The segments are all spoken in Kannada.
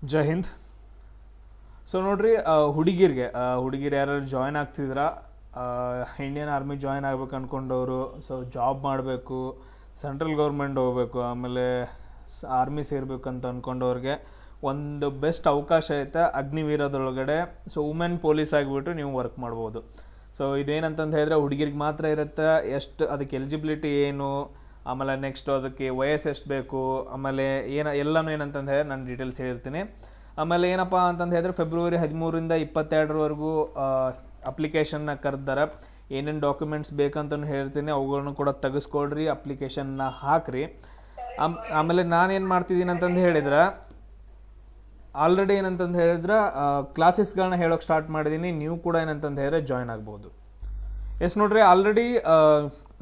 ಜೈ ಹಿಂದ್. ಸೊ ನೋಡ್ರಿ, ಹುಡುಗಿರು ಯಾರು ಜಾಯ್ನ್ ಆಗ್ತಿದ್ರ, ಇಂಡಿಯನ್ ಆರ್ಮಿ ಜಾಯ್ನ್ ಆಗ್ಬೇಕು ಅಂದ್ಕೊಂಡವರು, ಸೊ ಜಾಬ್ ಮಾಡಬೇಕು, ಸೆಂಟ್ರಲ್ ಗೌರ್ಮೆಂಟ್ ಹೋಗ್ಬೇಕು, ಆಮೇಲೆ ಆರ್ಮಿ ಸೇರ್ಬೇಕಂತ ಅಂದ್ಕೊಂಡವ್ರಿಗೆ ಒಂದು ಬೆಸ್ಟ್ ಅವಕಾಶ ಐತೆ ಅಗ್ನಿವೀರದೊಳಗಡೆ. ಸೊ ವುಮೆನ್ ಪೊಲೀಸ್ ಆಗಿಬಿಟ್ಟು ನೀವು ವರ್ಕ್ ಮಾಡ್ಬೋದು. ಸೊ ಇದೇನಂತಂದು ಹೇಳಿದ್ರೆ ಹುಡುಗಿರಿಗೆ ಮಾತ್ರ ಇರುತ್ತೆ. ಎಷ್ಟು ಅದಕ್ಕೆ ಎಲಿಜಿಬಿಲಿಟಿ ಏನು, ಆಮೇಲೆ ನೆಕ್ಸ್ಟ್ ಅದಕ್ಕೆ ವಯಸ್ಸು ಎಷ್ಟು ಬೇಕು, ಆಮೇಲೆ ಎಲ್ಲನೂ ಏನಂತಂದು ಹೇಳಿದ್ರೆ ನಾನು ಡೀಟೇಲ್ಸ್ ಹೇಳಿರ್ತೀನಿ. ಆಮೇಲೆ ಏನಪ್ಪ ಅಂತಂದು ಹೇಳಿದ್ರೆ ಫೆಬ್ರವರಿ 13ರಿಂದ 22ರವರೆಗೂ ಅಪ್ಲಿಕೇಶನ್ನ ಕರೆದಾರೆ. ಏನೇನು ಡಾಕ್ಯುಮೆಂಟ್ಸ್ ಬೇಕಂತಲೂ ಹೇಳ್ತೀನಿ, ಅವುಗಳನ್ನು ಕೂಡ ತೆಗೆಸ್ಕೊಳ್ರಿ, ಅಪ್ಲಿಕೇಶನ್ನ ಹಾಕ್ರಿ. ಆಮೇಲೆ ನಾನೇನು ಮಾಡ್ತಿದ್ದೀನಿ ಅಂತಂದು ಹೇಳಿದ್ರೆ, ಆಲ್ರೆಡಿ ಏನಂತಂದು ಹೇಳಿದ್ರೆ ಕ್ಲಾಸಸ್ಗಳನ್ನ ಹೇಳೋಕೆ ಸ್ಟಾರ್ಟ್ ಮಾಡಿದ್ದೀನಿ. ನೀವು ಕೂಡ ಏನಂತಂದು ಹೇಳಿದ್ರೆ ಜಾಯ್ನ್ ಆಗ್ಬೋದು. ಎಸ್ ನೋಡ್ರಿ, ಆಲ್ರೆಡಿ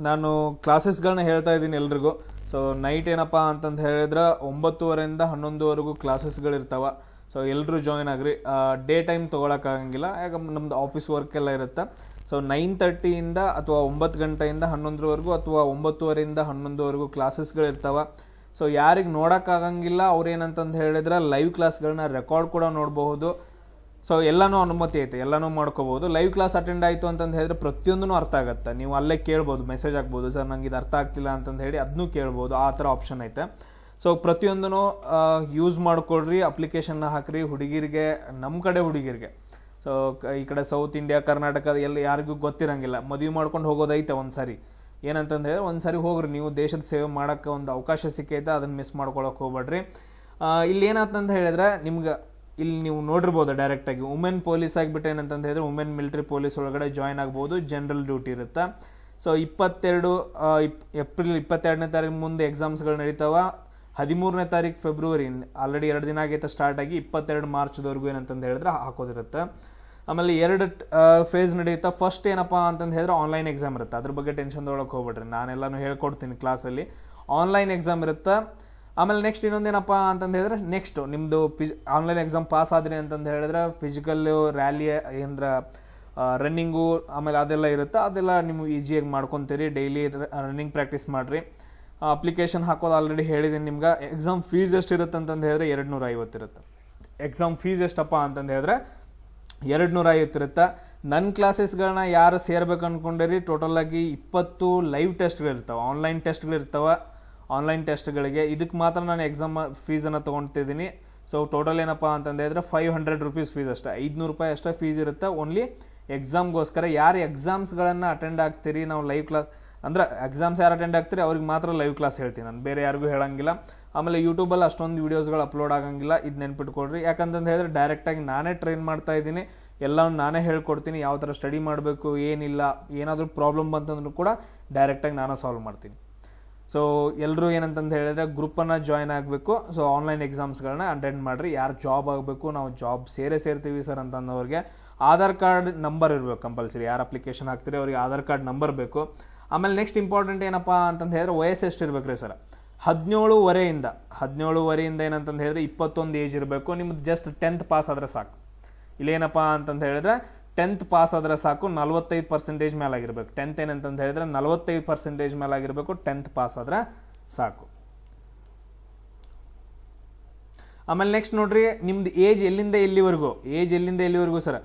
ನಾನು ಕ್ಲಾಸಸ್ಗಳನ್ನ ಹೇಳ್ತಾ ಇದ್ದೀನಿ ಎಲ್ರಿಗೂ. ಸೊ ನೈಟ್ ಏನಪ್ಪ ಅಂತಂದು ಹೇಳಿದ್ರೆ 9:30ರಿಂದ 11ವರೆಗೂ ಕ್ಲಾಸಸ್ಗಳಿರ್ತಾವೆ. ಸೊ ಎಲ್ಲರೂ ಜಾಯ್ನ್ ಆಗ್ರಿ. ಡೇ ಟೈಮ್ ತೊಗೊಳಕ್ಕಾಗಂಗಿಲ್ಲ, ಯಾಕಂದ್ರೆ ನಮ್ದು ಆಫೀಸ್ ವರ್ಕ್ ಎಲ್ಲ ಇರುತ್ತೆ. ಸೊ 9:30ಇಂದ ಅಥವಾ 9 ಗಂಟೆಯಿಂದ 11ರವರೆಗೂ ಅಥವಾ 9:30ರಿಂದ 11ವರೆಗೂ ಕ್ಲಾಸಸ್ಗಳಿರ್ತಾವೆ. ಸೊ ಯಾರಿಗೆ ನೋಡೋಕ್ಕಾಗಂಗಿಲ್ಲ ಅವ್ರೇನಂತಂದು ಹೇಳಿದ್ರೆ ಲೈವ್ ಕ್ಲಾಸ್ಗಳನ್ನ ರೆಕಾರ್ಡ್ ಕೂಡ ನೋಡಬಹುದು. ಸೊ ಎಲ್ಲನೂ ಅನುಮತಿ ಐತೆ, ಎಲ್ಲನೂ ಮಾಡ್ಕೋಬಹುದು. ಲೈವ್ ಕ್ಲಾಸ್ ಅಟೆಂಡ್ ಆಯಿತು ಅಂತಂದು ಹೇಳಿದ್ರೆ ಪ್ರತಿಯೊಂದೂ ಅರ್ಥ ಆಗುತ್ತೆ. ನೀವು ಅಲ್ಲೇ ಕೇಳ್ಬೋದು, ಮೆಸೇಜ್ ಆಗ್ಬೋದು, ಸರ್ ನಂಗೆ ಇದು ಅರ್ಥ ಆಗ್ತಿಲ್ಲ ಅಂತಂದು ಹೇಳಿ ಅದನ್ನೂ ಕೇಳ್ಬೋದು. ಆ ಥರ ಆಪ್ಷನ್ ಐತೆ. ಸೊ ಪ್ರತಿಯೊಂದೂ ಯೂಸ್ ಮಾಡ್ಕೊಳ್ರಿ, ಅಪ್ಲಿಕೇಶನ್ನ ಹಾಕ್ರಿ. ಹುಡುಗಿರಿಗೆ, ನಮ್ಮ ಕಡೆ ಹುಡುಗಿರಿಗೆ, ಸೊ ಈ ಕಡೆ ಸೌತ್ ಇಂಡಿಯಾ, ಕರ್ನಾಟಕ ಎಲ್ಲ ಯಾರಿಗೂ ಗೊತ್ತಿರಂಗಿಲ್ಲ, ಮದುವೆ ಮಾಡ್ಕೊಂಡು ಹೋಗೋದೈತೆ ಒಂದು ಸಾರಿ. ಏನಂತಂದು ಹೇಳಿದ್ರೆ ಒಂದು ಸಾರಿ ಹೋಗ್ರಿ, ನೀವು ದೇಶದ ಸೇವೆ ಮಾಡೋಕ್ಕೆ ಒಂದು ಅವಕಾಶ ಸಿಕ್ಕೈತೆ, ಅದನ್ನು ಮಿಸ್ ಮಾಡ್ಕೊಳಕ್ಕೆ ಹೋಗ್ಬೇಡ್ರಿ. ಇಲ್ಲಿ ಏನಾಯ್ತಂತ ಹೇಳಿದ್ರೆ ನಿಮ್ಗೆ ಇಲ್ಲಿ ನೀವು ನೋಡಿರ್ಬೋದು ಡೈರೆಕ್ಟಾಗಿ ವುಮೆನ್ ಪೊಲೀಸ್ ಆಗಿಬಿಟ್ಟು ಏನಂತಂದು ಹೇಳಿದ್ರೆ ವುಮೆನ್ ಮಿಲಿಟರಿ ಪೊಲೀಸ್ ಒಳಗಡೆ ಜಾಯ್ನ್ ಆಗ್ಬೋದು. ಜನರಲ್ ಡ್ಯೂಟಿ ಇರುತ್ತೆ. ಸೊ ಏಪ್ರಿಲ್ 22ನೇ ತಾರೀಕು ಮುಂದೆ ಎಕ್ಸಾಮ್ಸ್ಗಳು ನಡೀತಾವ. 13ನೇ ತಾರೀಕು ಫೆಬ್ರವರಿ, ಆಲ್ರೆಡಿ 2 ದಿನ ಆಗೈತೆ ಸ್ಟಾರ್ಟ್ ಆಗಿ, 22 ಮಾರ್ಚ್ವರೆಗೂ ಏನಂತಂದು ಹೇಳಿದ್ರೆ ಹಾಕೋದಿರುತ್ತೆ. ಆಮೇಲೆ 2 ಫೇಸ್ ನಡೆಯುತ್ತಾ. ಫಸ್ಟ್ ಏನಪ್ಪ ಅಂತಂದು ಹೇಳಿದ್ರೆ ಆನ್ಲೈನ್ ಎಕ್ಸಾಮ್ ಇರುತ್ತೆ. ಅದ್ರ ಬಗ್ಗೆ ಟೆನ್ಷನ್ ತೊಗೊಳಕ್ಕೆ ಹೋಗ್ಬೇಡ್ರಿ, ನಾನೆಲ್ಲನೂ ಹೇಳ್ಕೊಡ್ತೀನಿ ಕ್ಲಾಸಲ್ಲಿ. ಆನ್ಲೈನ್ ಎಕ್ಸಾಮ್ ಇರುತ್ತೆ. ಆಮೇಲೆ ನೆಕ್ಸ್ಟ್ ಇನ್ನೊಂದೇನಪ್ಪ ಅಂತಂದು ಹೇಳಿದ್ರೆ, ನೆಕ್ಸ್ಟ್ ನಿಮ್ಮದು ಆನ್ಲೈನ್ ಎಕ್ಸಾಮ್ ಪಾಸ್ ಆದ್ರಿ ಅಂತಂದು ಹೇಳಿದ್ರೆ ಫಿಸಿಕಲ್ಲು, ರ್ಯಾಲಿ, ಏನಂದ್ರೆ ರನ್ನಿಂಗು, ಆಮೇಲೆ ಅದೆಲ್ಲ ಇರುತ್ತೆ. ಅದೆಲ್ಲ ನೀವು ಈಸಿಯಾಗಿ ಮಾಡ್ಕೊತೀರಿ. ಡೈಲಿ ರನ್ನಿಂಗ್ ಪ್ರಾಕ್ಟೀಸ್ ಮಾಡಿರಿ. ಅಪ್ಲಿಕೇಶನ್ ಹಾಕೋದು ಆಲ್ರೆಡಿ ಹೇಳಿದ್ದೀನಿ ನಿಮ್ಗೆ. ಎಕ್ಸಾಮ್ ಫೀಸ್ ಎಷ್ಟು ಇರುತ್ತೆ ಅಂತಂದು ಹೇಳಿದ್ರೆ 250 ಇರುತ್ತೆ. ಎಕ್ಸಾಮ್ ಫೀಸ್ ಎಷ್ಟಪ್ಪ ಅಂತಂದು ಹೇಳಿದ್ರೆ 250 ಇರುತ್ತೆ. ನನ್ನ ಕ್ಲಾಸಸ್ಗಳನ್ನ ಯಾರು ಸೇರ್ಬೇಕು ಅಂದ್ಕೊಂಡಿರಿ, ಟೋಟಲಾಗಿ 20 ಲೈವ್ ಟೆಸ್ಟ್ಗಳಿರ್ತಾವೆ, ಆನ್ಲೈನ್ ಟೆಸ್ಟ್ಗಳಿರ್ತಾವೆ. ಆನ್ಲೈನ್ ಟೆಸ್ಟ್ಗಳಿಗೆ ಇದಕ್ಕೆ ಮಾತ್ರ ನಾನು ಎಕ್ಸಾಮ್ ಫೀಸನ್ನು ತೊಗೊಳ್ತಿದ್ದೀನಿ. ಸೊ ಟೋಟಲ್ ಏನಪ್ಪ ಅಂತಂದು ಹೇಳಿದ್ರೆ 500 ರೂಪೀಸ್ ಫೀಸ್ ಅಷ್ಟೇ, 500 ರೂಪಾಯಿ ಅಷ್ಟೇ ಫೀಸ್ ಇರುತ್ತೆ ಓನ್ಲಿ ಎಕ್ಸಾಮ್ಗೋಸ್ಕರ. ಯಾರು ಎಕ್ಸಾಮ್ಸ್ಗಳನ್ನು ಅಟೆಂಡ್ ಆಗ್ತೀರಿ, ನಾವು ಲೈವ್ ಕ್ಲಾಸ್ ಅಂದ್ರೆ ಎಕ್ಸಾಮ್ಸ್ ಯಾರು ಅಟೆಂಡ್ ಆಗ್ತೀರಿ ಅವ್ರಿಗೆ ಮಾತ್ರ ಲೈವ್ ಕ್ಲಾಸ್ ಹೇಳ್ತೀನಿ ನಾನು, ಬೇರೆ ಯಾರಿಗೂ ಹೇಳಂಗಿಲ್ಲ. ಆಮೇಲೆ ಯೂಟ್ಯೂಬಲ್ಲಿ ಅಷ್ಟೊಂದು ವೀಡಿಯೋಸ್ಗಳು ಅಪ್ಲೋಡ್ ಆಗಂಗಿಲ್ಲ, ಇದು ನೆನ್ಪಿಟ್ಕೊಳ್ರಿ. ಯಾಕಂತಂದು ಹೇಳಿದ್ರೆ ಡೈರೆಕ್ಟಾಗಿ ನಾನೇ ಟ್ರೈನ್ ಮಾಡ್ತಾ ಇದ್ದೀನಿ, ಎಲ್ಲವೂ ನಾನೇ ಹೇಳ್ಕೊಡ್ತೀನಿ. ಯಾವ ಥರ ಸ್ಟಡಿ ಮಾಡಬೇಕು, ಏನಿಲ್ಲ, ಏನಾದರೂ ಪ್ರಾಬ್ಲಮ್ ಬಂತಂದ್ರೂ ಕೂಡ ಡೈರೆಕ್ಟಾಗಿ ನಾನೇ ಸಾಲ್ವ್ ಮಾಡ್ತೀನಿ. ಸೊ ಎಲ್ಲರೂ ಏನಂತಂದು ಹೇಳಿದ್ರೆ ಗ್ರೂಪನ್ನು ಜಾಯ್ನ್ ಆಗಬೇಕು. ಸೊ ಆನ್ಲೈನ್ ಎಕ್ಸಾಮ್ಸ್ಗಳನ್ನ ಅಟೆಂಡ್ ಮಾಡಿರಿ. ಯಾರು ಜಾಬ್ ಆಗಬೇಕು, ನಾವು ಜಾಬ್ ಸೇರ್ತೀವಿ ಸರ್ ಅಂತಂದವ್ರಿಗೆ ಆಧಾರ್ ಕಾರ್ಡ್ ನಂಬರ್ ಇರಬೇಕು ಕಂಪಲ್ಸರಿ. ಯಾರು ಅಪ್ಲಿಕೇಶನ್ ಹಾಕ್ತೀರಿ ಅವ್ರಿಗೆ ಆಧಾರ್ ಕಾರ್ಡ್ ನಂಬರ್ ಬೇಕು. ಆಮೇಲೆ ನೆಕ್ಸ್ಟ್ ಇಂಪಾರ್ಟೆಂಟ್ ಏನಪ್ಪ ಅಂತಂದು ಹೇಳಿದ್ರೆ ವಯಸ್ಸು ಎಷ್ಟು ಇರ್ಬೇಕು ರೀ ಸರ್? 17 ಏನಂತಂದು ಹೇಳಿದ್ರೆ 21 ಏಜ್ ಇರಬೇಕು. ನಿಮ್ದು ಜಸ್ಟ್ 10th ಪಾಸ್ ಆದರೆ ಸಾಕು. ಇಲ್ಲೇನಪ್ಪ ಅಂತಂದು ಹೇಳಿದ್ರೆ 10th ಪಾಸ್ ಆದರೆ ಸಾಕು. 45% ಮೇಲಾಗಿರ್ಬೇಕು. 10th ಏನಂತಂದು ಹೇಳಿದ್ರೆ 45% ಮೇಲಾಗಿರ್ಬೇಕು. 10th ಪಾಸ್ ಆದರೆ ಸಾಕು. ಆಮೇಲೆ ನೆಕ್ಸ್ಟ್ ನೋಡ್ರಿ, ನಿಮ್ದು ಏಜ್ ಎಲ್ಲಿಂದ ಎಲ್ಲಿವರೆಗೂ ಸರ್?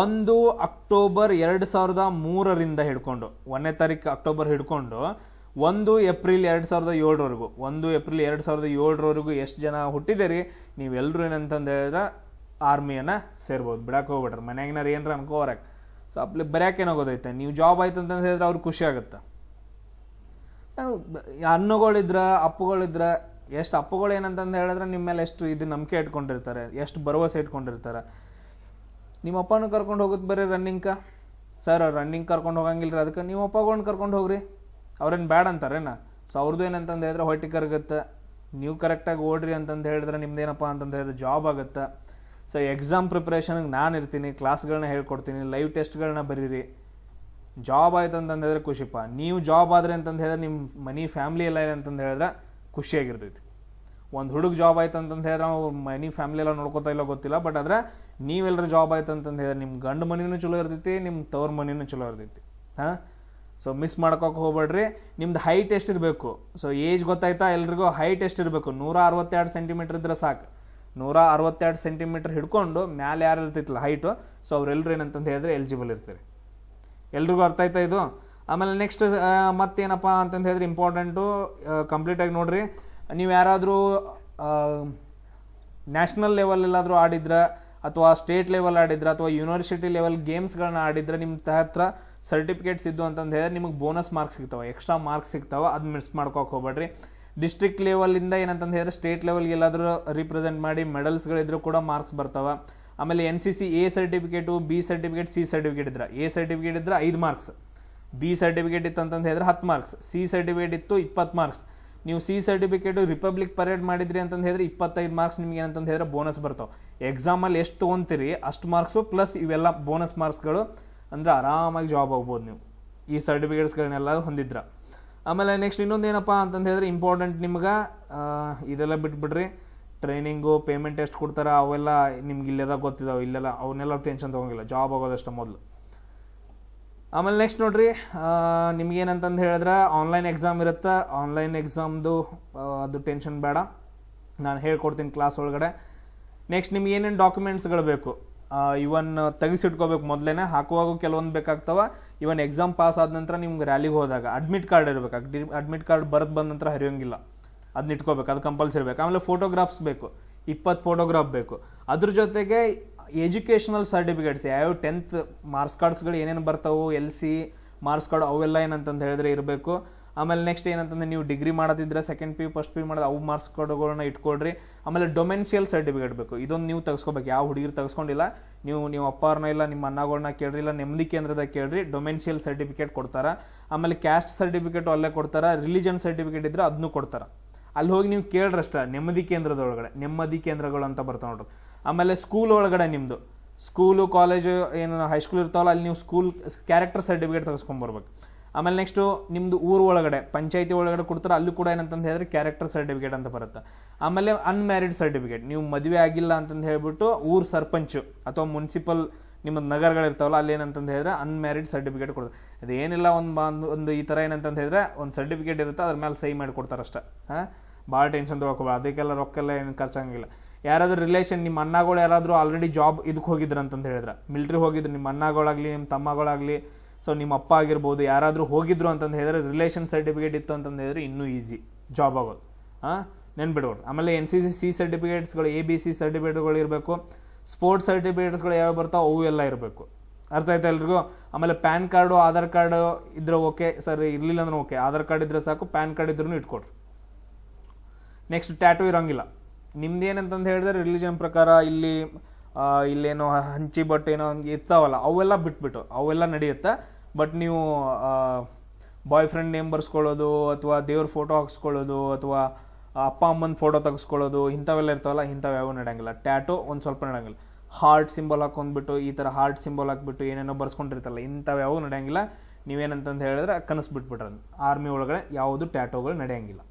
1 ಅಕ್ಟೋಬರ್ 2003ರಿಂದ ಹಿಡ್ಕೊಂಡು, 1ನೇ ತಾರೀಕು ಅಕ್ಟೋಬರ್ ಹಿಡ್ಕೊಂಡು 1 ಏಪ್ರಿಲ್ 2007ರವರೆಗೂ, 1 ಏಪ್ರಿಲ್ 2007ರವರೆಗೂ ಎಷ್ಟು ಜನ ಹುಟ್ಟಿದಿರಿ ನೀವೆಲ್ಲರೂ ಏನಂತಂದು ಹೇಳಿದ್ರೆ ಆರ್ಮಿಯನ್ನು ಸೇರ್ಬೋದು. ಬಿಡಕ್ಕೆ ಹೋಗ್ಬಿಟ್ರೆ ಮನ್ಯಾಗಿನಾರು ಏನಾರ ಅನ್ಕೋರಕ್ಕೆ. ಸೊ ಬರೆಯೋಕೇನಾಗೋದೈತೆ, ನೀವು ಜಾಬ್ ಆಯ್ತು ಅಂತಂದು ಹೇಳಿದ್ರೆ ಅವ್ರಿಗೆ ಖುಷಿ ಆಗುತ್ತೆ. ಅಪ್ಪುಗಳಿದ್ರೆ ಎಷ್ಟು ಅಪ್ಪುಗಳು ಏನಂತಂದು ಹೇಳಿದ್ರೆ ನಿಮ್ಮ ಮೇಲೆ ಎಷ್ಟು ಇದು ನಂಬಿಕೆ ಇಟ್ಕೊಂಡಿರ್ತಾರೆ, ಎಷ್ಟು ಭರವಸೆ ಇಟ್ಕೊಂಡಿರ್ತಾರೆ. ನಿಮ್ಮ ಅಪ್ಪನೂ ಕರ್ಕೊಂಡು ಹೋಗುತ್ತೆ ಬರೀ ರನ್ನಿಂಗ್ಕ. ಸರ್ ಅವ್ರು ರನ್ನಿಂಗ್ ಕರ್ಕೊಂಡು ಹೋಗಂಗಿಲ್ಲ, ಅದಕ್ಕೆ ನಿಮ್ಮ ಅಪ್ಪಗಳನ್ನ ಕರ್ಕೊಂಡು ಹೋಗ್ರಿ, ಅವ್ರೇನು ಬ್ಯಾಡ್ ಅಂತಾರೇನ? ಸೊ ಅವ್ರದ್ದು ಏನಂತಂದು ಹೇಳಿದ್ರೆ ಹೊಟ್ಟೆ ಕರಗುತ್ತೆ. ನೀವು ಕರೆಕ್ಟಾಗಿ ಓಡ್ರಿ ಅಂತಂದು ಹೇಳಿದ್ರೆ ನಿಮ್ದೇನಪ್ಪ ಅಂತಂದು ಹೇಳಿದ್ರೆ ಜಾಬ್ ಆಗುತ್ತೆ. ಸೊ ಎಕ್ಸಾಮ್ ಪ್ರಿಪ್ರೇಷನ್ಗೆ ನಾನು ಇರ್ತೀನಿ, ಕ್ಲಾಸ್ಗಳನ್ನ ಹೇಳ್ಕೊಡ್ತೀನಿ, ಲೈವ್ ಟೆಸ್ಟ್ಗಳನ್ನ ಬರೀರಿ. ಜಾಬ್ ಆಯ್ತು ಅಂತಂದು ಹೇಳಿದ್ರೆ ಖುಷಿಪ್ಪ. ನೀವು ಜಾಬ್ ಆದರೆ ಅಂತಂದು ಹೇಳಿದ್ರೆ ನಿಮ್ಮ ಮನಿ ಫ್ಯಾಮ್ಲಿ ಎಲ್ಲ ಅಂತಂದು ಹೇಳಿದ್ರೆ ಖುಷಿಯಾಗಿರ್ತೈತಿ. ಒಂದು ಹುಡುಗ ಜಾಬ್ ಆಯ್ತು ಅಂತಂದು ಹೇಳಿದ್ರೆ ನಾವು ಮನಿ ಫ್ಯಾಮ್ಲಿ ಎಲ್ಲ ನೋಡ್ಕೋತಾ ಇಲ್ಲ ಗೊತ್ತಿಲ್ಲ, ಬಟ್ ಆದರೆ ನೀವೆಲ್ಲರೂ ಜಾಬ್ ಆಯ್ತು ಅಂತಂದು ಹೇಳಿದ್ರೆ ನಿಮ್ಮ ಗಂಡು ಮನಿನೂ ಚಲೋ ಇರ್ತೈತಿ, ನಿಮ್ಮ ತವ್ರ ಮನಿನೂ ಚಲೋ ಇರ್ತೈತಿ. ಹಾಂ, ಸೊ ಮಿಸ್ ಮಾಡ್ಕೋಕೆ ಹೋಗ್ಬೇಡ್ರಿ. ನಿಮ್ದು ಹೈಟ್ ಎಷ್ಟಿರಬೇಕು? ಸೊ ಏಜ್ ಗೊತ್ತಾಯ್ತಾ ಎಲ್ರಿಗೂ? ಹೈಟ್ ಎಷ್ಟಿರಬೇಕು? 162 ಸೆಂಟಿಮೀಟರ್ ಇದ್ರೆ ಸಾಕು. 162 ಸೆಂಟಿಮೀಟರ್ ಹಿಡ್ಕೊಂಡು ಮ್ಯಾಲೆ ಯಾರು ಇರ್ತಿತ್ತಲ್ಲ ಹೈಟು, ಸೊ ಅವರೆಲ್ಲರೂ ಏನಂತಂದು ಹೇಳಿದ್ರೆ ಎಲಿಜಿಬಲ್ ಇರ್ತೀರಿ. ಎಲ್ರಿಗೂ ಅರ್ಥ ಆಯ್ತಾ ಇದು? ಆಮೇಲೆ ನೆಕ್ಸ್ಟ್ ಮತ್ತೇನಪ್ಪ ಅಂತಂದು ಹೇಳಿದ್ರೆ ಇಂಪಾರ್ಟೆಂಟು ಕಂಪ್ಲೀಟಾಗಿ ನೋಡ್ರಿ, ನೀವು ಯಾರಾದರೂ ನ್ಯಾಷನಲ್ ಲೆವೆಲ್ ಎಲ್ಲಾದರೂ ಆಡಿದ್ರೆ ಅಥವಾ ಸ್ಟೇಟ್ ಲೆವೆಲ್ ಆಡಿದ್ರೆ ಅಥವಾ ಯೂನಿವರ್ಸಿಟಿ ಲೆವೆಲ್ ಗೇಮ್ಸ್ಗಳನ್ನ ಆಡಿದ್ರೆ ನಿಮ್ಮ ಹತ್ರ ಸರ್ಟಿಫಿಕೇಟ್ಸ್ ಇದ್ದು ಅಂತಂದು ಹೇಳಿದ್ರೆ ನಿಮಗೆ ಬೋನಸ್ ಮಾರ್ಕ್ಸ್ ಸಿಗ್ತಾವೆ, ಎಕ್ಸ್ಟ್ರಾ ಮಾರ್ಕ್ಸ್ ಸಿಗ್ತಾವೆ. ಅದು ಮಿಸ್ ಮಾಡ್ಕೋಕೆ ಹೋಗ್ಬೇಡ್ರಿ. ಡಿಸ್ಟ್ರಿಕ್ಟ್ ಲೆವೆಲಿಂದ ಏನಂತಂದು ಹೇಳಿದ್ರೆ ಸ್ಟೇಟ್ ಲೆವೆಲ್ಗೆ ಎಲ್ಲಾದರೂ ರಿಪ್ರೆಸೆಂಟ್ ಮಾಡಿ ಮೆಡಲ್ಸ್ಗಳಿದ್ರು ಕೂಡ ಮಾರ್ಕ್ಸ್ ಬರ್ತಾವೆ. ಆಮೇಲೆ NCC A certificate, B certificate, C certificate ಇದ್ರೆ, A ಸರ್ಟಿಫಿಕೇಟ್ ಇದ್ರೆ 5 ಮಾರ್ಕ್ಸ್, B ಸರ್ಟಿಫಿಕೇಟ್ ಇತ್ತು ಅಂತಂದು ಹೇಳಿದ್ರೆ 10 ಮಾರ್ಕ್ಸ್, C ಸರ್ಟಿಫಿಕೇಟ್ ಇತ್ತು 20 ಮಾರ್ಕ್ಸ್. ನೀವು C ಸರ್ಟಿಫಿಕೇಟು ರಿಪಬ್ಲಿಕ್ ಪರೇಡ್ ಮಾಡಿದ್ರಿ ಅಂತಂದು ಹೇಳಿದ್ರೆ 25 ಮಾರ್ಕ್ಸ್ ನಿಮ್ಗೆ ಏನಂತಂದು ಹೇಳಿದ್ರೆ ಬೋನಸ್ ಬರ್ತಾವೆ. ಎಕ್ಸಾಮಲ್ಲಿ ಎಷ್ಟು ತೊಗೊಂತೀರಿ ಅಷ್ಟು ಮಾರ್ಕ್ಸು ಪ್ಲಸ್ ಇವೆಲ್ಲ ಬೋನಸ್ ಮಾರ್ಕ್ಸ್ಗಳು, ಅಂದರೆ ಆರಾಮಾಗಿ ಜಾಬ್ ಆಗ್ಬೋದು ನೀವು ಈ ಸರ್ಟಿಫಿಕೇಟ್ಸ್ಗಳನ್ನೆಲ್ಲ ಹೊಂದಿದ್ರ. ಆಮೇಲೆ ನೆಕ್ಸ್ಟ್ ಇನ್ನೊಂದು ಏನಪ್ಪ ಅಂತಂದು ಹೇಳಿದ್ರೆ ಇಂಪಾರ್ಟೆಂಟ್ ನಿಮ್ಗೆ ಇದೆಲ್ಲ ಬಿಟ್ಬಿಡ್ರಿ, ಟ್ರೈನಿಂಗು ಪೇಮೆಂಟ್ ಎಷ್ಟು ಕೊಡ್ತಾರೆ ಅವೆಲ್ಲ ನಿಮ್ಗೆ ಇಲ್ಲೆಲ್ಲ ಗೊತ್ತಿದ್ದಾವೆ, ಇಲ್ಲೆಲ್ಲ ಅವನ್ನೆಲ್ಲ ಟೆನ್ಷನ್ ತೊಗೊಂಗಿಲ್ಲ, ಜಾಬ್ ಆಗೋದಷ್ಟು ಮೊದಲು. ಆಮೇಲೆ ನೆಕ್ಸ್ಟ್ ನೋಡ್ರಿ, ನಿಮ್ಗೇನಂತಂದು ಹೇಳಿದ್ರೆ ಆನ್ಲೈನ್ ಎಕ್ಸಾಮ್ ಇರುತ್ತೆ. ಆನ್ಲೈನ್ ಎಕ್ಸಾಮ್ದು ಅದು ಟೆನ್ಷನ್ ಬೇಡ, ನಾನು ಹೇಳ್ಕೊಡ್ತೀನಿ ಕ್ಲಾಸ್ ಒಳಗಡೆ. ನೆಕ್ಸ್ಟ್ ನಿಮ್ಗೆ ಏನೇನು ಡಾಕ್ಯುಮೆಂಟ್ಸ್ಗಳು ಬೇಕು ಇವನ್ ತೆಗೆಸಿಟ್ಕೋಬೇಕು. ಮೊದಲೇನೆ ಹಾಕುವಾಗ ಕೆಲವೊಂದು ಬೇಕಾಗ್ತಾವ. ಇವನ್ ಎಕ್ಸಾಮ್ ಪಾಸ್ ಆದ ನಂತರ ನಿಮ್ಗೆ ರ್ಯಾಲಿಗೆ ಹೋದಾಗ ಅಡ್ಮಿಟ್ ಕಾರ್ಡ್ ಇರಬೇಕು. ಅಡ್ಮಿಟ್ ಕಾರ್ಡ್ ಬರೆದು ಬಂದ ನಂತರ ಹರಿಯೋಂಗಿಲ್ಲ, ಅದನ್ನ ಇಟ್ಕೋಬೇಕು, ಅದು ಕಂಪಲ್ಸರಿ ಬೇಕು. ಆಮೇಲೆ ಫೋಟೋಗ್ರಾಫ್ಸ್ ಬೇಕು, 20 ಫೋಟೋಗ್ರಾಫ್ ಬೇಕು. ಅದ್ರ ಜೊತೆಗೆ ಎಜುಕೇಷನಲ್ ಸರ್ಟಿಫಿಕೇಟ್ಸ್ ಯಾವ್ಯಾವ 10th ಮಾರ್ಕ್ಸ್ ಕಾರ್ಡ್ಸ್ಗಳು ಏನೇನು ಬರ್ತಾವೆ, LC ಮಾರ್ಕ್ಸ್ ಕಾರ್ಡ್ ಅವೆಲ್ಲ ಏನಂತಂದು ಹೇಳಿದ್ರೆ ಇರಬೇಕು. ಆಮೇಲೆ ನೆಕ್ಸ್ಟ್ ಏನಂತಂದ್ರೆ ನೀವು ಡಿಗ್ರಿ ಮಾಡೋದಿದ್ರೆ ಸೆಕೆಂಡ್ PU ಫಸ್ಟ್ PU ಮಾಡೋದು ಅವು ಮಾರ್ಕ್ಸ್ ಕಾರ್ಡ್ಗಳನ್ನ ಇಟ್ಕೊಳ್ರಿ. ಆಮೇಲೆ ಡೊಮೆನ್ಷಿಯಲ್ ಸರ್ಟಿಫಿಕೇಟ್ ಬೇಕು, ಇದೊಂದು ನೀವು ತೆಗೆಸ್ಕೋಬೇಕು. ಯಾವ ಹುಡುಗಿರು ತೆಗೆಸ್ಕೊಂಡಿಲ್ಲ, ನೀವು ಅಪ್ಪಾರನ್ನ ಇಲ್ಲ ನಿಮ್ಮ ಅಣ್ಣಗಳನ್ನ ಕೇಳ್ರಿ, ಇಲ್ಲ ನೆಮ್ಮದಿ ಕೇಂದ್ರದಾಗ ಕೇಳ್ರಿ, ಡೊಮೆನ್ಷಿಯಲ್ ಸರ್ಟಿಫಿಕೇಟ್ ಕೊಡ್ತಾರೆ. ಆಮೇಲೆ ಕ್ಯಾಸ್ಟ್ ಸರ್ಟಿಫಿಕೇಟು ಅಲ್ಲೇ ಕೊಡ್ತಾರೆ, ರಿಲಿಜನ್ ಸರ್ಟಿಫಿಕೇಟ್ ಇದ್ರೆ ಅದನ್ನು ಕೊಡ್ತಾರೆ. ಅಲ್ಲಿ ಹೋಗಿ ನೀವು ಕೇಳ್ರಷ್ಟ ನೆಮ್ಮದಿ ಕೇಂದ್ರದೊಳಗಡೆ, ನೆಮ್ಮದಿ ಕೇಂದ್ರಗಳು ಅಂತ ಬರ್ತಾವೆ ನೋಡ್ರಿ. ಆಮೇಲೆ ಸ್ಕೂಲ್ ಒಳಗಡೆ ನಿಮ್ಮದು ಸ್ಕೂಲು ಕಾಲೇಜು ಏನು ಹೈಸ್ಕೂಲ್ ಇರ್ತಾವಲ್ಲ ಅಲ್ಲಿ ನೀವು ಸ್ಕೂಲ್ ಕ್ಯಾರೆಕ್ಟರ್ ಸರ್ಟಿಫಿಕೇಟ್ ತೆಗೆಸ್ಕೊಂಬರ್ಬೇಕು. ಆಮೇಲೆ ನೆಕ್ಸ್ಟು ನಿಮ್ಮದು ಊರು ಒಳಗಡೆ ಪಂಚಾಯತಿ ಒಳಗಡೆ ಕೊಡ್ತಾರೆ, ಅಲ್ಲೂ ಕೂಡ ಏನಂತಂದು ಹೇಳಿದ್ರೆ ಕ್ಯಾರೆಕ್ಟರ್ ಸರ್ಟಿಫಿಕೇಟ್ ಅಂತ ಬರುತ್ತೆ. ಆಮೇಲೆ ಅನ್ಮ್ಯಾರಿಡ್ ಸರ್ಟಿಫಿಕೇಟ್, ನೀವು ಮದುವೆ ಆಗಿಲ್ಲ ಅಂತಂದು ಹೇಳ್ಬಿಟ್ಟು ಊರು ಸರ್ಪಂಚು ಅಥವಾ ಮುನ್ಸಿಪಲ್ ನಿಮ್ಮ ನಗರಗಳಿರ್ತಾವಲ್ಲ ಅಲ್ಲಿ ಏನಂತಂದು ಹೇಳಿದ್ರೆ ಅನ್ಮ್ಯಾರಿಡ್ ಸರ್ಟಿಫಿಕೇಟ್ ಕೊಡ್ತಾರೆ. ಅದೇನಿಲ್ಲ ಒಂದು ಈ ಥರ ಏನಂತಂದು ಹೇಳಿದ್ರೆ ಒಂದು ಸರ್ಟಿಫಿಕೇಟ್ ಇರುತ್ತೆ, ಅದ್ರ ಮೇಲೆ ಸಹಿ ಮಾಡಿ ಕೊಡ್ತಾರೆ ಅಷ್ಟೇ. ಭಾಳ ಟೆನ್ಷನ್ ತೊಗೊಳ್ಬೇಡ, ಅದಕ್ಕೆಲ್ಲ ರೊಕ್ಕೆಲ್ಲ ಏನು ಖರ್ಚಾಗಿಲ್ಲ. ಯಾರಾದ್ರೂ ರಿಲೇಷನ್ ನಿಮ್ಮ ಅಣ್ಣಗಳು ಯಾರಾದರೂ ಆಲ್ರೆಡಿ ಜಾಬ್ ಇದಕ್ಕೆ ಹೋಗಿದ್ರು ಅಂತಂದು ಹೇಳಿದ್ರೆ, ಮಿಲ್ಟ್ರಿ ಹೋಗಿದ್ರು, ನಿಮ್ಮ ಅಣ್ಣಗಳಾಗಲಿ ನಿಮ್ಮ ತಮ್ಮಗಳಾಗಲಿ, ಸೊ ನಿಮ್ಮ ಅಪ್ಪ ಆಗಿರ್ಬೋದು, ಯಾರಾದರೂ ಹೋಗಿದ್ರು ಅಂತಂದು ಹೇಳಿದ್ರೆ ರಿಲೇಷನ್ ಸರ್ಟಿಫಿಕೇಟ್ ಇತ್ತು ಅಂತಂದು ಹೇಳಿದ್ರೆ ಇನ್ನೂ ಈಸಿ ಜಾಬ್ ಆಗೋದು. ನೆನ್ಬಿಡ್ಬೋದು. ಆಮೇಲೆ NCC C ಸರ್ಟಿಫಿಕೇಟ್ಸ್ಗಳು, ABC ಸರ್ಟಿಫಿಕೇಟ್ಗಳು ಇರಬೇಕು. ಸ್ಪೋರ್ಟ್ಸ್ ಸರ್ಟಿಫಿಕೇಟ್ಸ್ಗಳು ಯಾವ ಬರ್ತಾವೆ ಅವು ಎಲ್ಲ ಇರಬೇಕು. ಅರ್ಥ ಆಯ್ತಾ ಎಲ್ರಿಗೂ? ಆಮೇಲೆ ಪ್ಯಾನ್ ಕಾರ್ಡು ಆಧಾರ್ ಕಾರ್ಡು ಇದ್ರೆ ಓಕೆ ಸರ್, ಇರಲಿಲ್ಲ ಅಂದ್ರೆ ಓಕೆ, ಆಧಾರ್ ಕಾರ್ಡ್ ಇದ್ರೆ ಸಾಕು, ಪ್ಯಾನ್ ಕಾರ್ಡ್ ಇದ್ರೂ ಇಟ್ಕೊಡ್ರಿ. ನೆಕ್ಸ್ಟ್ ಟ್ಯಾಟೂ ಇರೋಂಗಿಲ್ಲ. ನಿಮ್ದು ಏನಂತಂದು ಹೇಳಿದ್ರೆ ರಿಲಿಜನ್ ಪ್ರಕಾರ ಇಲ್ಲೇನೋ ಹಂಚಿ ಬಟ್ ಏನೋ ಇರ್ತಾವಲ್ಲ ಅವೆಲ್ಲ ಬಿಟ್ಬಿಟ್ಟು ಅವೆಲ್ಲ ನಡೆಯುತ್ತೆ. ಬಟ್ ನೀವು ಬಾಯ್ ಫ್ರೆಂಡ್ ನೇಮ್ ಬರ್ಸ್ಕೊಳ್ಳೋದು ಅಥವಾ ದೇವ್ರ ಫೋಟೋ ಹಾಕ್ಸ್ಕೊಳ್ಳೋದು ಅಥವಾ ಅಪ್ಪ ಅಮ್ಮನ ಫೋಟೋ ತೆಗೆಸ್ಕೊಳ್ಳೋದು ಇಂಥವೆಲ್ಲ ಇರ್ತಾವಲ್ಲ, ಇಂಥವು ಯಾವ ನಡೆಯಂಗಿಲ್ಲ. ಟ್ಯಾಟೋ ಒಂದು ಸ್ವಲ್ಪ ನಡೆಯಂಗಿಲ್ಲ. ಹಾರ್ಟ್ ಸಿಂಬಲ್ ಹಾಕೊಂಡ್ಬಿಟ್ಟು ಈ ಥರ ಹಾರ್ಟ್ ಸಿಂಬಲ್ ಹಾಕ್ಬಿಟ್ಟು ಏನೇನೋ ಬರ್ಸ್ಕೊಂಡಿರ್ತಾರಲ್ಲ ಇಂಥವು ಯಾವ ನಡೆಯಂಗಿಲ್ಲ. ನೀವೇನಂತಂದು ಹೇಳಿದ್ರೆ ಕನಸ್ಬಿಟ್ಬಿಟ್ರೆ ಆರ್ಮಿ ಒಳಗಡೆ ಯಾವುದು ಟ್ಯಾಟೋಗಳು ನಡೆಯಂಗಿಲ್ಲ,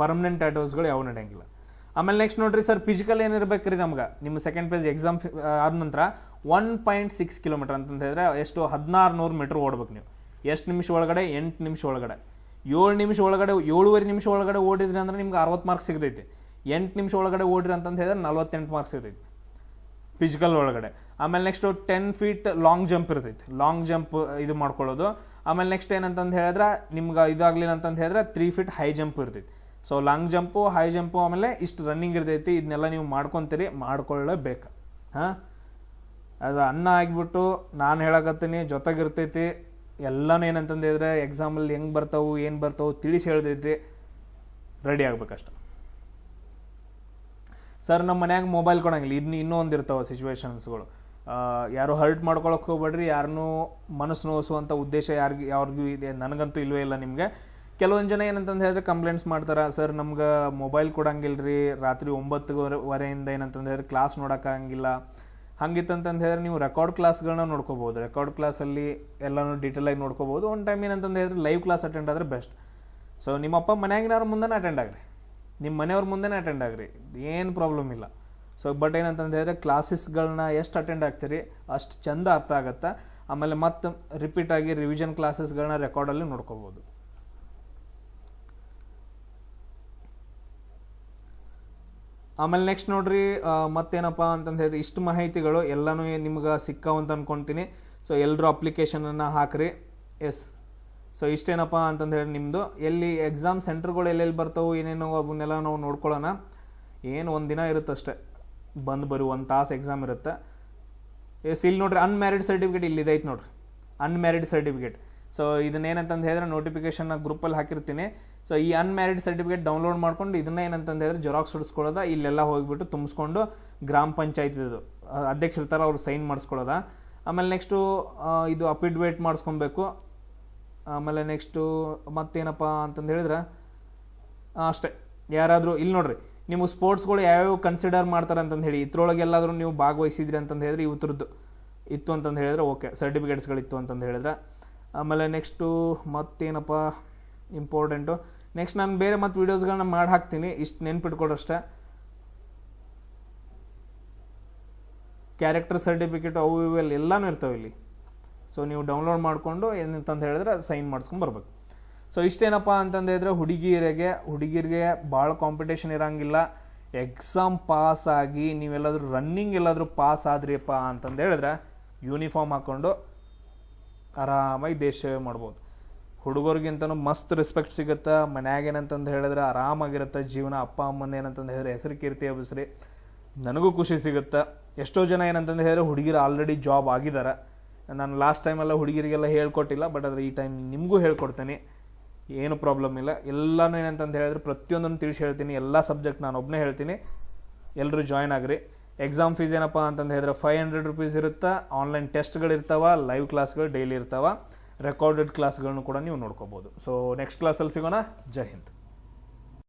ಪರ್ಮನೆಂಟ್ ಟ್ಯಾಟೋಸ್ಗಳು ಯಾವ ನಡೆಯಂಗಿಲ್ಲ. ಆಮೇಲೆ ನೆಕ್ಸ್ಟ್ ನೋಡ್ರಿ ಸರ್, ಫಿಸಿಕಲ್ ಏನಿರ್ಬೇಕು ರೀ ನಮ್ಗೆ. ನಿಮ್ಮ ಸೆಕೆಂಡ್ ಪೇಜ್ ಎಕ್ಸಾಮ್ ಆದ ನಂತರ 1.6 ಕಿಲೋಮೀಟರ್ ಅಂತಂತ ಹೇಳಿದ್ರೆ ಎಷ್ಟು 1600 ಮೀಟ್ರ್ ಓಡ್ಬೇಕು ನೀವು. ಎಷ್ಟು ನಿಮಿಷ ಒಳಗಡೆ? 8 ನಿಮಿಷ ಒಳಗಡೆ. 7 ನಿಮಿಷ ಒಳಗಡೆ, 7.5 ನಿಮಿಷ ಒಳಗಡೆ ಓಡಿದ್ರಿ ಅಂದ್ರೆ ನಿಮ್ಗೆ 60 ಮಾರ್ಕ್ಸ್ ಸಿಗ್ತೈತಿ. 8 ನಿಮಿಷ ಒಳಗಡೆ ಓಡ್ರಿ ಅಂತಂತ ಹೇಳಿದ್ರೆ 48 ಮಾರ್ಕ್ಸ್ ಸಿಗ್ತೈತಿ ಫಿಸಿಕಲ್ ಒಳಗಡೆ. ಆಮೇಲೆ ನೆಕ್ಸ್ಟ್ 10 ಫೀಟ್ ಲಾಂಗ್ ಜಂಪ್ ಇರ್ತೈತಿ, ಲಾಂಗ್ ಜಂಪ್ ಇದು ಮಾಡ್ಕೊಳ್ಳೋದು. ಆಮೇಲೆ ನೆಕ್ಸ್ಟ್ ಏನಂತಂದು ಹೇಳಿದ್ರೆ ನಿಮ್ಗೆ ಇದಾಗಲಿಲ್ಲ ಅಂತಂದು ಹೇಳಿದ್ರೆ 3 ಫೀಟ್ ಹೈ ಜಂಪ್ ಇರ್ತೈತಿ. So long jump, high jump, ಆಮೇಲೆ ಇಷ್ಟು ರನ್ನಿಂಗ್ ಇರ್ತೈತಿ. ಇದನ್ನೆಲ್ಲ ನೀವು ಮಾಡ್ಕೊತೀರಿ, ಮಾಡ್ಕೊಳ್ಳೇಬೇಕು. ಅದು ಅನ್ನ ಆಗಿಬಿಟ್ಟು ನಾನು ಹೇಳಕತ್ತೀನಿ ಜೊತೆಗಿರ್ತೈತಿ. ಎಲ್ಲನೂ ಏನಂತಂದು ಹೇಳಿದ್ರೆ ಎಕ್ಸಾಮಲ್ಲಿ ಹೆಂಗೆ ಬರ್ತಾವು ಏನು ಬರ್ತಾವು ತಿಳಿಸಿ ಹೇಳ್ತೈತಿ, ರೆಡಿ ಆಗ್ಬೇಕಷ್ಟ. ಸರ್ ನಮ್ಮ ಮನ್ಯಾಗ ಮೊಬೈಲ್ ಕೊಡಂಗಿಲ್ಲ, ಇನ್ನೂ ಒಂದಿರ್ತಾವೆ ಸಿಚುವೇಶನ್ಸ್ಗಳು. ಯಾರು ಹರ್ಟ್ ಮಾಡ್ಕೊಳಕ್ಕೆ ಹೋಗ್ಬೇಡ್ರಿ, ಯಾರನ್ನೂ ಮನಸ್ಸು ನೋಯಿಸುವಂಥ ಉದ್ದೇಶ ಯಾರಿಗೂ ಇದೆ, ನನಗಂತೂ ಇಲ್ಲವೇ ಇಲ್ಲ. ನಿಮಗೆ ಕೆಲವೊಂದು ಜನ ಏನಂತಂದು ಹೇಳಿದ್ರೆ ಕಂಪ್ಲೇಂಟ್ಸ್ ಮಾಡ್ತಾರೆ, ಸರ್ ನಮ್ಗೆ ಮೊಬೈಲ್ ಕೊಡಂಗಿಲ್ಲ ರೀ, ರಾತ್ರಿ 9:00 ಏನಂತಂದು ಹೇಳಿದ್ರೆ ಕ್ಲಾಸ್ ನೋಡೋಕ್ಕಾಗಂಗಿಲ್ಲ. ಹಂಗಿತ್ತಂತಂದು ಹೇಳಿದ್ರೆ ನೀವು ರೆಕಾರ್ಡ್ ಕ್ಲಾಸ್ಗಳನ್ನ ನೋಡ್ಕೋಬೋದು. ರೆಕಾರ್ಡ್ ಕ್ಲಾಸಲ್ಲಿ ಎಲ್ಲನೂ ಡೀಟೇಲಾಗಿ ನೋಡ್ಕೋಬೋದು. ಒಂದು ಟೈಮ್ ಏನಂತಂದು ಹೇಳಿದ್ರೆ ಲೈವ್ ಕ್ಲಾಸ್ ಅಟೆಂಡ್ ಆದರೆ ಬೆಸ್ಟ್. ಸೊ ನಿಮ್ಮಪ್ಪ ಮನ್ಯಾಗಿನವ್ರ ಮುಂದೆನೇ ಅಟೆಂಡ್ ಆಗ್ರಿ, ನಿಮ್ಮ ಮನೆಯವ್ರ ಮುಂದೆನೇ ಅಟೆಂಡ್ ಆಗ್ರಿ, ಏನು ಪ್ರಾಬ್ಲಮ್ ಇಲ್ಲ. ಸೊ ಬಟ್ ಏನಂತಂದು ಹೇಳಿದ್ರೆ ಕ್ಲಾಸಸ್ಗಳನ್ನ ಎಷ್ಟು ಅಟೆಂಡ್ ಆಗ್ತೀರಿ ಅಷ್ಟು ಚಂದ ಅರ್ಥ ಆಗುತ್ತೆ. ಆಮೇಲೆ ಮತ್ತೆ ರಿಪೀಟಾಗಿ ರಿವಿಷನ್ ಕ್ಲಾಸಸ್ಗಳನ್ನ ರೆಕಾರ್ಡಲ್ಲಿ ನೋಡ್ಕೋಬೋದು. ಆಮೇಲೆ ನೆಕ್ಸ್ಟ್ ನೋಡ್ರಿ ಮತ್ತೇನಪ್ಪ ಅಂತಂದು ಹೇಳಿದ್ರೆ ಇಷ್ಟು ಮಾಹಿತಿಗಳು ಎಲ್ಲನೂ ನಿಮ್ಗೆ ಸಿಕ್ಕಾವು ಅಂತ ಅಂದ್ಕೊಳ್ತೀನಿ. ಸೊ ಎಲ್ಲರೂ ಅಪ್ಲಿಕೇಶನನ್ನು ಹಾಕ್ರಿ. ಎಸ್, ಸೊ ಇಷ್ಟೇನಪ್ಪ ಅಂತಂದು ಹೇಳಿ ನಿಮ್ಮದು ಎಲ್ಲಿ ಎಕ್ಸಾಮ್ ಸೆಂಟರ್ಗಳು ಎಲ್ಲೆಲ್ಲಿ ಬರ್ತಾವೆ ಏನೇನೋ ಅವನ್ನೆಲ್ಲ ನಾವು ನೋಡ್ಕೊಳ್ಳೋಣ. ಏನು ಒಂದು ದಿನ ಇರುತ್ತೆ ಅಷ್ಟೇ, ಬಂದು ಬರು 1 ತಾಸು ಎಕ್ಸಾಮ್ ಇರುತ್ತೆ. ಎಸ್, ಇಲ್ಲಿ ನೋಡ್ರಿ ಅನ್ಮ್ಯಾರಿಡ್ ಸರ್ಟಿಫಿಕೇಟ್ ಇಲ್ಲಿ ಇದೈತೆ ನೋಡ್ರಿ, ಅನ್ಮ್ಯಾರಿಡ್ ಸರ್ಟಿಫಿಕೇಟ್. ಸೊ ಇದನ್ನೇನಂತಂದು ಹೇಳಿದ್ರೆ ನೋಟಿಫಿಕೇಶನ್ನ ಗ್ರೂಪಲ್ಲಿ ಹಾಕಿರ್ತೀನಿ. ಸೊ ಈ ಅನ್ಮ್ಯಾರಿಡ್ ಸರ್ಟಿಫಿಕೇಟ್ ಡೌನ್ಲೋಡ್ ಮಾಡ್ಕೊಂಡು ಇದನ್ನ ಏನಂತಂದು ಹೇಳಿದ್ರೆ ಜೆರಾಕ್ಸ್ ಹೊಡಿಸ್ಕೊಳ್ಳೋದ, ಇಲ್ಲೆಲ್ಲ ಹೋಗಿಬಿಟ್ಟು ತುಂಬಿಸ್ಕೊಂಡು ಗ್ರಾಮ ಪಂಚಾಯತ್ ಇದು ಅಧ್ಯಕ್ಷರ ಥರ ಅವ್ರು ಸೈನ್ ಮಾಡಿಸ್ಕೊಳ್ಳೋದ. ಆಮೇಲೆ ನೆಕ್ಸ್ಟು ಇದು ಅಫಿಡವಿಟ್ ಮಾಡಿಸ್ಕೊಬೇಕು. ಆಮೇಲೆ ನೆಕ್ಸ್ಟು ಮತ್ತೇನಪ್ಪ ಅಂತಂದು ಹೇಳಿದ್ರೆ ಅಷ್ಟೇ. ಯಾರಾದರೂ ಇಲ್ಲಿ ನೋಡ್ರಿ ನೀವು ಸ್ಪೋರ್ಟ್ಸ್ಗಳು ಯಾವ್ಯಾವ ಕನ್ಸಿಡರ್ ಮಾಡ್ತಾರೆ ಅಂತಂದು ಹೇಳಿ ಇದ್ರೊಳಗೆ ಎಲ್ಲಾದರೂ ನೀವು ಭಾಗವಹಿಸಿದ್ರಿ ಅಂತಂದು ಹೇಳಿದ್ರೆ ಇವತ್ತರದ್ದು ಇತ್ತು ಅಂತಂದು ಹೇಳಿದ್ರೆ ಓಕೆ, ಸರ್ಟಿಫಿಕೇಟ್ಸ್ಗಳಿತ್ತು ಅಂತಂದು ಹೇಳಿದ್ರೆ. ಆಮೇಲೆ ನೆಕ್ಸ್ಟು ಮತ್ತೇನಪ್ಪ ಇಂಪಾರ್ಟೆಂಟು, ನೆಕ್ಸ್ಟ್ ನಾನು ಬೇರೆ ಮತ್ತು ವೀಡಿಯೋಸ್ಗಳನ್ನ ಮಾಡಿ ಹಾಕ್ತೀನಿ, ಇಷ್ಟು ನೆನ್ಪಿಟ್ಕೊಡಷ್ಟೇ. ಕ್ಯಾರೆಕ್ಟರ್ ಸರ್ಟಿಫಿಕೇಟು ಅವು ಇವೆಲ್ಲ ಎಲ್ಲನೂ ಇರ್ತವೆ ಇಲ್ಲಿ. ಸೊ ನೀವು ಡೌನ್ಲೋಡ್ ಮಾಡಿಕೊಂಡು ಏನಂತಂದು ಹೇಳಿದ್ರೆ ಸೈನ್ ಮಾಡಿಸ್ಕೊಂಡು ಬರ್ಬೇಕು. ಸೊ ಇಷ್ಟೇನಪ್ಪ ಅಂತಂದು ಹೇಳಿದ್ರೆ ಹುಡುಗಿರಿಗೆ ಭಾಳ ಕಾಂಪಿಟೇಷನ್ ಇರೋಂಗಿಲ್ಲ. ಎಕ್ಸಾಮ್ ಪಾಸ್ ಆಗಿ ನೀವೆಲ್ಲಾದರೂ ರನ್ನಿಂಗ್ ಎಲ್ಲಾದರೂ ಪಾಸ್ ಆದ್ರಿಯಪ್ಪ ಅಂತಂದು ಹೇಳಿದ್ರೆ ಯೂನಿಫಾರ್ಮ್ ಹಾಕ್ಕೊಂಡು ಆರಾಮಾಗಿ ದೇಶ ಸೇವೆ ಮಾಡ್ಬೋದು. ಹುಡುಗರಿಗಿಂತನೂ ಮಸ್ತ್ ರೆಸ್ಪೆಕ್ಟ್ ಸಿಗುತ್ತೆ. ಮನ್ಯಾಗ ಏನಂತಂದು ಹೇಳಿದ್ರೆ ಆರಾಮಾಗಿರುತ್ತೆ ಜೀವನ. ಅಪ್ಪ ಅಮ್ಮನ ಏನಂತಂದು ಹೇಳಿದ್ರೆ ಹೆಸರು ಕೀರ್ತಿ ಹಬ್ಬಿಸ್ರಿ, ನನಗೂ ಖುಷಿ ಸಿಗುತ್ತೆ. ಎಷ್ಟೋ ಜನ ಏನಂತಂದು ಹೇಳಿದ್ರೆ ಹುಡುಗಿರು ಆಲ್ರೆಡಿ ಜಾಬ್ ಆಗಿದ್ದಾರೆ. ನಾನು ಲಾಸ್ಟ್ ಟೈಮೆಲ್ಲ ಹುಡುಗಿರಿಗೆಲ್ಲ ಹೇಳ್ಕೊಟ್ಟಿಲ್ಲ, ಬಟ್ ಆದರೆ ಈ ಟೈಮ್ ನಿಮಗೂ ಹೇಳ್ಕೊಡ್ತೀನಿ, ಏನು ಪ್ರಾಬ್ಲಮ್ ಇಲ್ಲ. ಎಲ್ಲನೂ ಏನಂತಂದು ಹೇಳಿದ್ರೆ ಪ್ರತಿಯೊಂದನ್ನು ತಿಳಿಸಿ ಹೇಳ್ತೀನಿ. ಎಲ್ಲ ಸಬ್ಜೆಕ್ಟ್ ನಾನು ಒಬ್ಬನೇ ಹೇಳ್ತೀನಿ, ಎಲ್ಲರೂ ಜಾಯ್ನ್ ಆಗ್ರಿ. ಎಕ್ಸಾಮ್ ಫೀಸ್ ಏನಪ್ಪ ಅಂತಂದು ಹೇಳಿದ್ರೆ 500 ರೂಪೀಸ್ ಇರುತ್ತೆ. ಆನ್ಲೈನ್ ಟೆಸ್ಟ್ಗಳಿರ್ತಾವೆ, ಲೈವ್ ಕ್ಲಾಸ್ಗಳು ಡೈಲಿ ಇರ್ತಾವೆ, ರೆಕಾರ್ಡೆಡ್ ಕ್ಲಾಸ್ಗಳನ್ನು ಕೂಡ ನೀವು ನೋಡ್ಕೋಬೋದು. ಸೊ ನೆಕ್ಸ್ಟ್ ಕ್ಲಾಸಲ್ಲಿ ಸಿಗೋಣ. ಜೈ ಹಿಂದ್.